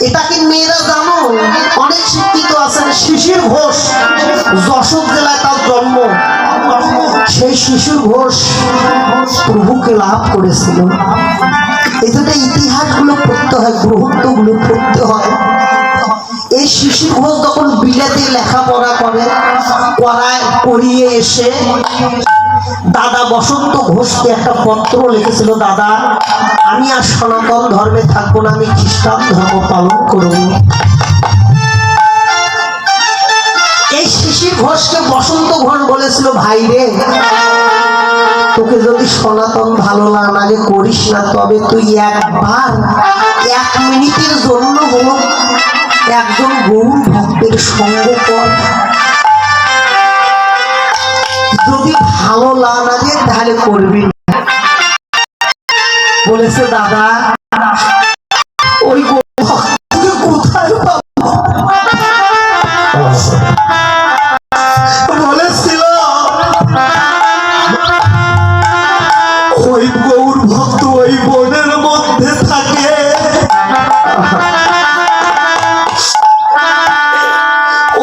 এটা কি মেয়েরা জানো? অনেক শিক্ষিত আছেন। শিশির ঘোষ, যশোর জেলায় তার জন্ম। সেই শিশির ঘোষ প্রভুকে লাভ করেছিল। এই জন্য ইতিহাসগুলো পড়তে হয়, গ্রন্থগুলো পড়তে হয়। এই শিশির ঘোষ যখন বিলেতে লেখাপড়া করিয়ে এসে দাদা বসন্ত ঘোষকে একটা পত্র লিখেছিল, দাদা আমি আর সনাতন ধর্মে থাকবো না, আমি খ্রিস্টান ধর্ম পালন করব। এই শিশির ঘোষকে বসন্ত ঘোষ বলেছিল, ভাই রে তোকে যদি সনাতন ভালো না লাগে করিস না, তবে তুই একবার 1 মিনিটের জন্য হোক একজন গৌর ভক্তের সঙ্গ কর, যদি ভালো না লাগে তাহলে করবি। বলেছে দাদা ওই গৌর ভক্তকে কোথায় পাবো? বলেছিল ওই গৌর ভক্ত ওই বনের মধ্যে থাকে,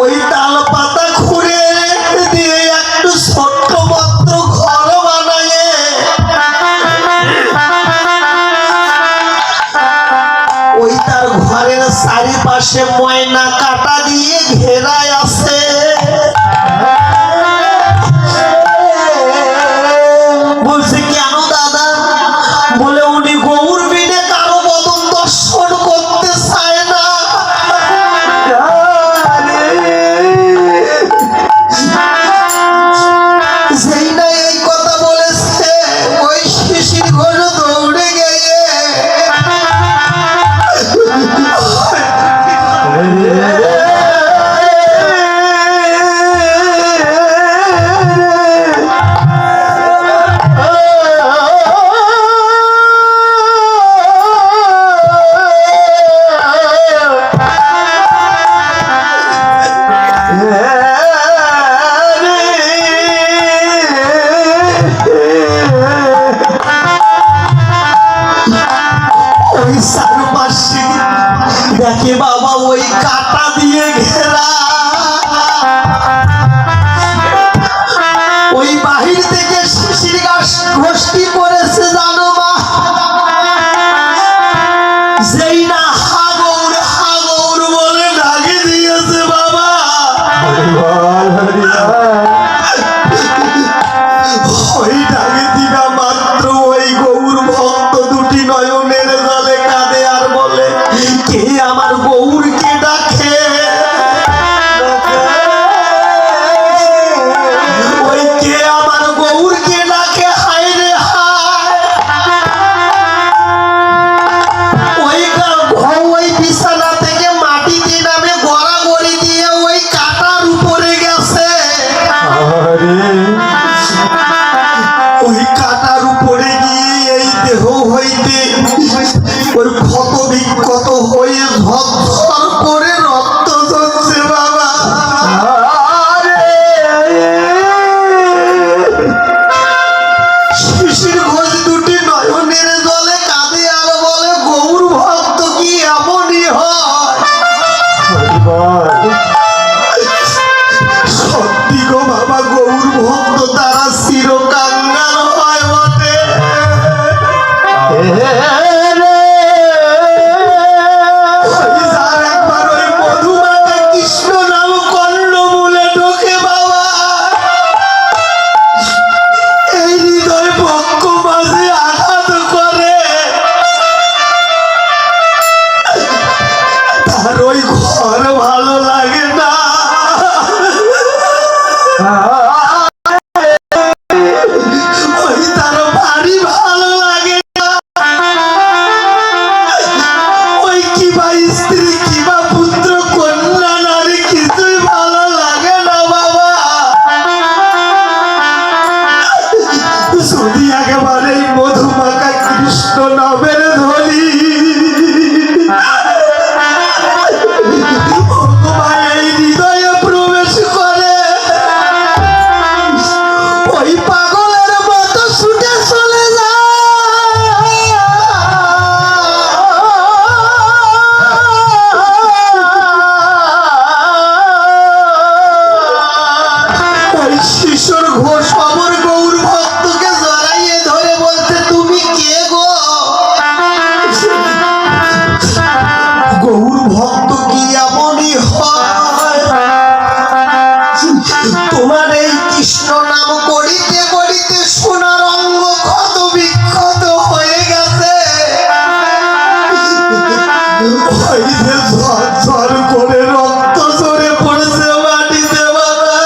ওই তাল পাতা খুঁড়ে দিয়ে একটু ছোট্ট মাত্র ঘর বানায়, ওই তার ঘরের চারিপাশে ময়না কাটা দিয়ে ঘেরায় আছে। বলছে কেন দাদা? বলে উনি গৌর বিনে কারো বদন দর্শন করতে চায় না। যেই না এই কথা বলেছে, ওই শিশির ঘোষ দৌড়ে গিয়ে দেখে বাবা ওই কাটা দিয়ে ঘেরা, ওই বাহির থেকে শিশির ঘোষ কি করেছে জানো মা? যেই না হাগৌর হাগৌর বলে ডাকে দিয়েছে বাবা। ওই ডাকে দিবা মাত্র ওই গৌর ভক্ত দুটি নয়নের জলে কাঁদে আর বলে, কে আমার গৌরকে ডাকে? ওই কে আমার গৌরকে ডাকে? হায় রে হায়! ওই বিছানা থেকে মাটিতে নামে গড়াগড়ি দিয়ে ওই কাটার উপরে গেছে। ওই কাটার উপরে গিয়ে এই দেহ হইতে ওই ক্ষত বিক্ষত হয়ে ঝরঝর করে রক্ত ঝরছে বাবা। শিশির ঘোষ দুটি নয়নের জলে কাঁদে আর বলে, গৌর ভক্ত কি এমনই হয়? সত্যি গো বাবা, গৌর ভক্ত তারা চিরকাঙ্গাল হয় বটে। একবার ওই মধুমাতা কৃষ্ণ নাম কর্ণ বলে ঢোকে বাবা, এই হৃদয় পক্ষ মাঝে আঘাত করে, তার ওই ঘর ভালো লাগে না। ওই তার বাড়ি ভালো লাগে না। ওই কিবা স্ত্রী কিবা পুত্র কন্যা নারী কিছুই ভালো লাগে না বাবা। যদি একেবারে মধুমাখা কৃষ্ণ নামের ধরি ভগবান ওই যে ঝরঝর করে রক্ত ঝরে পড়েছে মাটিতে বাবা।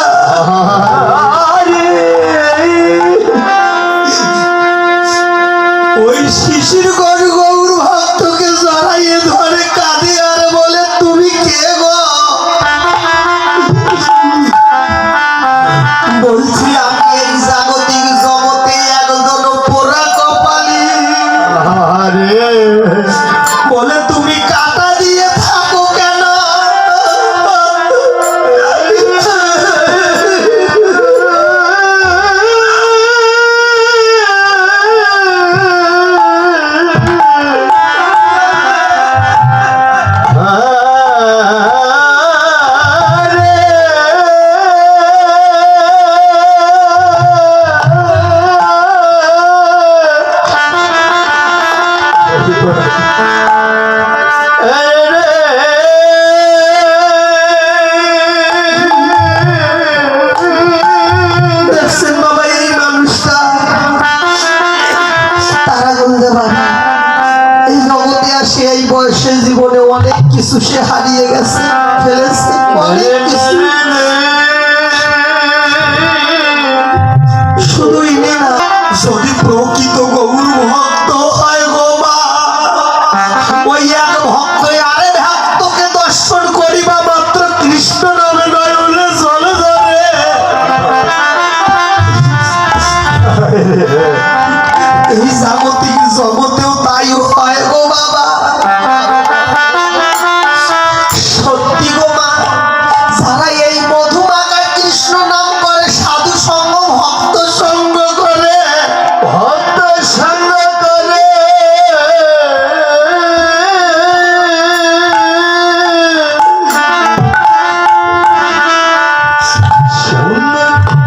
ওই শিশির ঘোষ গৌর ভক্তকে জড়াইয়ে ধরে কাঁদে আর বলে, তুমি কে গো? বলছি, আমি এই জাগতিক জগতে একজন পোড়া কপালি। বলে, তুমি কাটা দিয়ে থাকো কেন? দেখছেন বাবা, এই মানুষটা তারাগঞ্জে বাড়ি। এই জগতে আসে এই বয়সে জীবনে অনেক কিছু সে হারিয়ে গেছে, ফেলেছে অনেক কিছু। শুধু ইনি না, যদি প্রকৃত গৌর ভক্ত হয় গো মা, ওই এক ভক্ত আরে ভক্তকে দর্শন করিবা মাত্র কৃষ্ণ নামে নয়নে জলে যাবে। এই জাগতিক জগতেও তাই হয় গো বাবা। সত্যি গো মা, যারা এই মধুমাখা কৃষ্ণ নাম করে, সাধু সঙ্গ ভক্ত সঙ্গ করে, ভক্ত সঙ্গ করে,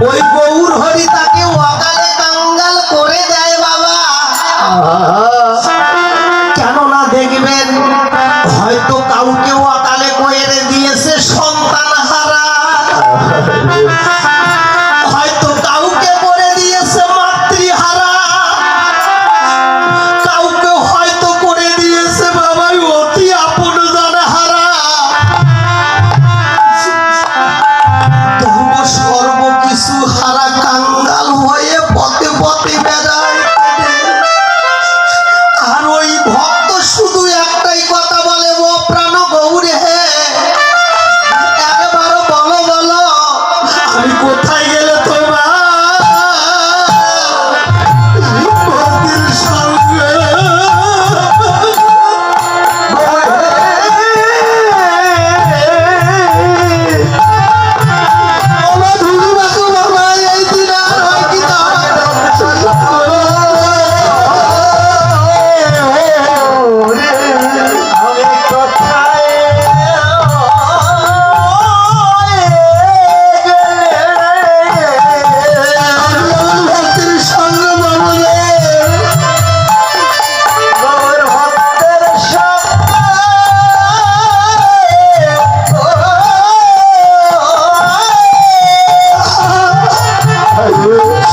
ওই গৌর হরি তাকে অকালে কাঙ্গাল করে দেয় বাবা। কেননা দেখবেন, হয়তো কাউকে অকালে করে দিয়েছে সন্তান হারা, হয়তো কাউকে করে দিয়েছে মাতৃহারা, কাউকে হয়তো করে দিয়েছে বাবা অতি আপন জানা হারা। তবু সর্বকিছু হারা কাঙ্গাল হয়ে পথে পথে বেড়ায়। আর ওই ভক্ত শুধু একটাই কথা বলে, ও প্রাণ গৌরে হে, একবার বলো বলো আমি কোথায় গেলে তোমার ভক্তির সঙ্গে। বাবা ধুলি বাকু বাবা, এই দিন আর হয় কি তা? ভক্তির সঙ্গে বলো রে।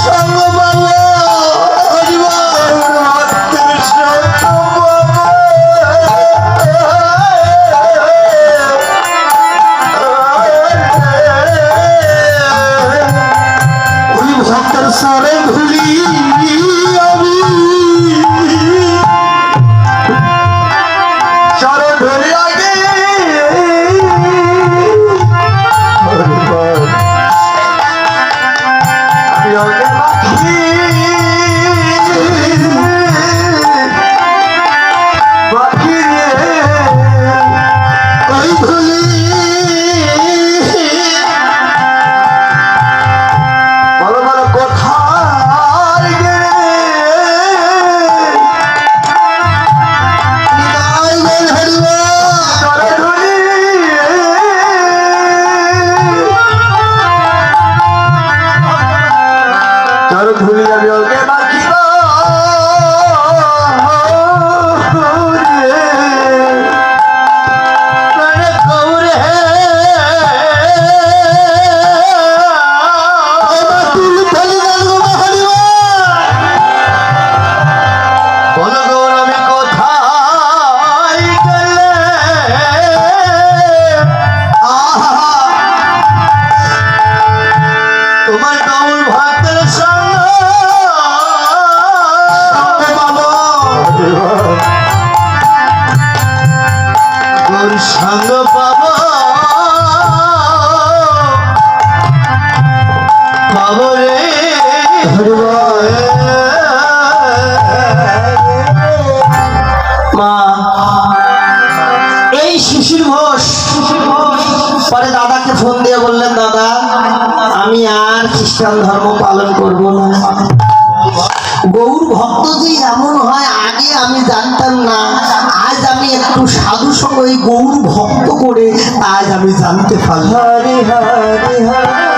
সঙ্গ বলো, হরি ওই ভক্তের সরে ধুলি আমি সরে ধরে আগে ওই ধুলি বলো বলো কোথায় গেলে নিতাই গেল হরিবা। ওর সঙ্গ পাবো পাবো রে মা এই শিশির ঘোষ পরে দাদাকে ফোন দিয়ে বললেন, দাদা আমি আর খ্রিস্টান ধর্ম পালন করব না। গৌর ভক্ত যে এমন হয় আগে আমি জানতাম না, আজ আমি একটু সাধু সঙ্গ এই গৌর ভক্ত করে আজ আমি জানতে পারলাম। হরে হরে হরে